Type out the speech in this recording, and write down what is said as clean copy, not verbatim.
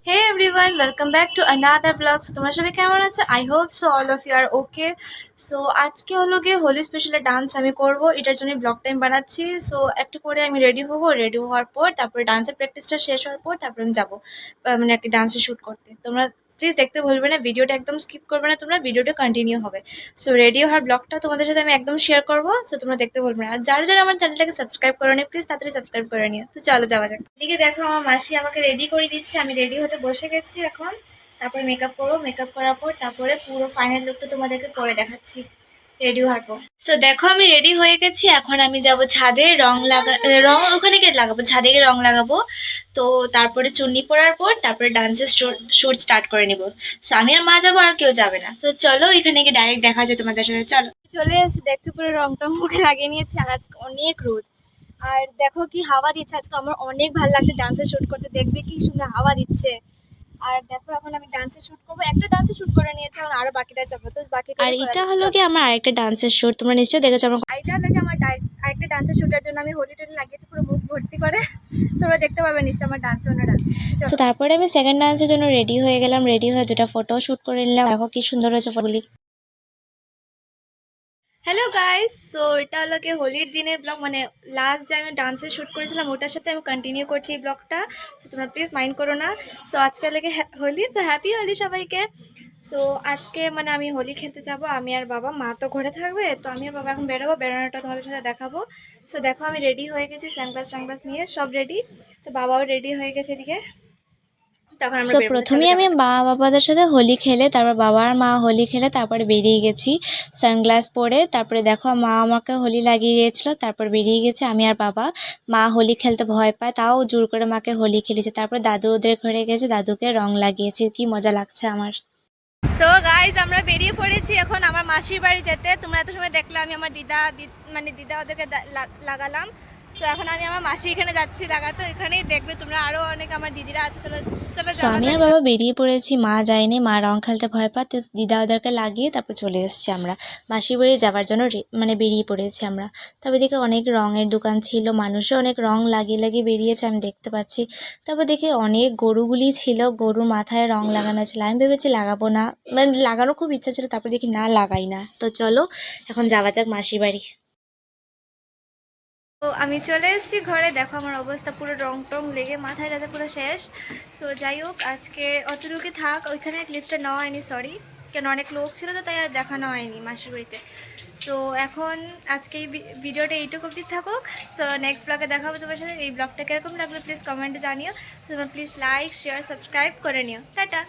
Hey everyone, welcome back to another vlog. So তোমরা সবাই কেমন আছো? I hope so all of you are okay. So আজকে হলো গিয়ে হোলি স্পেশালে ডান্স আমি করব, এটার জন্য ব্লগ টাইম বানাচ্ছি। সো একটু পরে আমি রেডি হওয়ার পর তারপরে ডান্সের প্র্যাকটিসটা শেষ হওয়ার পর তারপরে আমি যাবো মানে একটা ডান্সের শ্যুট করতে। তোমরা প্লিজ দেখতে ভুলবে না, ভিডিওটা একদম স্কিপ করবে না, তোমরা ভিডিওটা কন্টিনিউ হবে। সো রেডি হওয়ার ব্লগটা তোমাদের সাথে আমি একদম শেয়ার করবো, সো তোমরা দেখতে ভুলবে না। আর যারা যারা আমার চ্যানেলটাকে সাবস্ক্রাইব করে নি প্লিজ তাড়াতাড়ি সাবস্ক্রাইব করে নিও। তো চলো যাওয়া যাক। এদিকে দেখো আমার মাসি আমাকে রেডি করে দিচ্ছে, আমি রেডি হতে বসে গেছি এখন। তারপরে মেকআপ করবো, মেকআপ করার পর তারপরে পুরো ফাইনাল লুকটা তোমাদেরকে করে দেখাচ্ছি রেডি হওয়ার পর। সো দেখো আমি রেডি হয়ে গেছি, এখন আমি যাব ছাদে রং ওখানে গিয়ে লাগাবো, ছাদে গিয়ে রং লাগাবো। তো তারপরে চুন্নি পরার পর তারপরে ডান্সের শুট স্টার্ট করে নিব। সো আমি আর মা যাবো, আর কেউ যাবে না। তো চলো এখানে গিয়ে ডাইরেক্ট দেখা যায় তোমাদের সাথে, চলো। চলে এসেছি, দেখছো পুরো রং টং মুখে লাগিয়ে নিয়েছি, আর আজকে অনেক রোদ। আর দেখো কি হাওয়া দিচ্ছে, আজকে আমার অনেক ভালো লাগছে ডান্সের শুট করতে, দেখবে কি সুন্দর হাওয়া দিচ্ছে। আর দেখো এখন আমি ডান্সে শুট করবো, একটা ডান্সে শুট করে নিয়েছি, এখন আরো বাকিটা যাবো, তো বাকি আর এটা হলো কি আমার আরেকটা ডান্সের শুট, তোমরা নিশ্চয়ই দেখেছো। আমার এটা লাগে আমার আরেকটা ডান্সের শুটের জন্য আমি হোলি টোলি লাগিয়েছি পুরো মুখ ভর্তি করে। তোমরা দেখতে পাবে নিশ্চয় আমার ডান্স অন্য ডান্স। সো তারপরে আমি সেকেন্ড ডান্সের জন্য রেডি হয়ে গেলাম, রেডি হয়ে দুটো ফটো শুট করে নিলাম। দেখো কি সুন্দর হয়েছে ফটোগুলি। হ্যালো গাইস, সো এটা হলো কি হোলির দিনের ব্লগ, মানে লাস্ট যে আমি ডান্সে শ্যুট করেছিলাম ওটার সাথে আমি কন্টিনিউ করছি এই ব্লগটা। সো তোমরা প্লিজ মাইন্ড করো না। সো আজকে লাগে হোলি, তো হ্যাপি হোলি সবাইকে। সো আজকে মানে আমি হোলি খেলতে যাব, আমি আর বাবা, মা তো ঘরে থাকবে, তো আমি আর বাবা এখন বেরোবো, বেরোনোটা তোমাদের সাথে দেখাবো। সো দেখো আমি রেডি হয়ে গেছি, সানগ্লাস নিয়ে সব রেডি। তো বাবাও রেডি হয়ে গেছে এদিকে, তখন আমরা সো বেরোবো, চলো প্রথমেই যাওয়া আমি যাক। মা বাবাদের সাথে হোলি খেলে, তারপর বাবা আর মা হোলি খেলে তারপরে বেরিয়ে গেছি সানগ্লাস পরে। তারপরে দেখো মা আমাকে হোলি লাগিয়ে দিয়েছিল, তারপর বেরিয়ে গেছে আমি আর বাবা। মা হোলি খেলতে ভয় পায়, তাও জোর করে মাকে হোলি খেলেছে। তারপর দাদু ওদের ঘরে গেছে, দাদুকে রং লাগিয়েছি, কি মজা লাগছে আমার। সো গাইজ আমরা বেরিয়ে পড়েছি এখন আমার মাসির বাড়ি যেতে। তোমরা এত সময় দেখলে আমি আমার দিদা ওদেরকে লাগালাম। সো এখন আমি আমার মাসি এখানে যাচ্ছি লাগাতে, ওইখানেই দেখবে তোমরা আরো অনেক আমার দিদিরা আছে। চলো চলো সো যাওয়া আমি যাক। আর বাবা বেরিয়ে পড়েছি, মা যায়নি, মা রং খেলতে ভয় পায়, তো দিদা ওদেরকে লাগিয়ে তারপর চলে এসেছি আমরা মাসির বাড়ি যাওয়ার জন্য। মানে বেরিয়ে পড়েছি আমরা। তারপর দেখে অনেক রঙের দোকান ছিল, মানুষও অনেক রং লাগিয়ে লাগিয়ে বেরিয়েছে, আমি দেখতে পাচ্ছি। তারপর দেখে অনেক গরুগুলি ছিল, গরুর মাথায় রং লাগানো ছিল। আমি ভেবেছি লাগাবো না, মানে লাগানোর খুব ইচ্ছা ছিল, তারপর দেখি না লাগাই না। তো চলো এখন যাওয়া যাক মাসির বাড়ি। তো আমি চলে এসেছি ঘরে, দেখো আমার অবস্থা পুরো রং টং লেগে মাথায় রাতে পুরো শেষ। সো যাই হোক আজকে অতটুকু থাক, ওইখানে ক্লিপটা নেওয়া হয়নি, সরি, কেন অনেক লোক ছিল তো তাই আর দেখানো হয়নি মাসির বাড়িতে। সো এখন আজকে এই ভিডিওটা এইটুকু অবধি থাকুক। সো নেক্সট ব্লগে দেখা হবে তোমার সাথে। এই ব্লগটা কীরকম লাগলো প্লিজ কমেন্টে জানিও। তোমরা প্লিজ লাইক শেয়ার সাবস্ক্রাইব করে নিও। টাটা।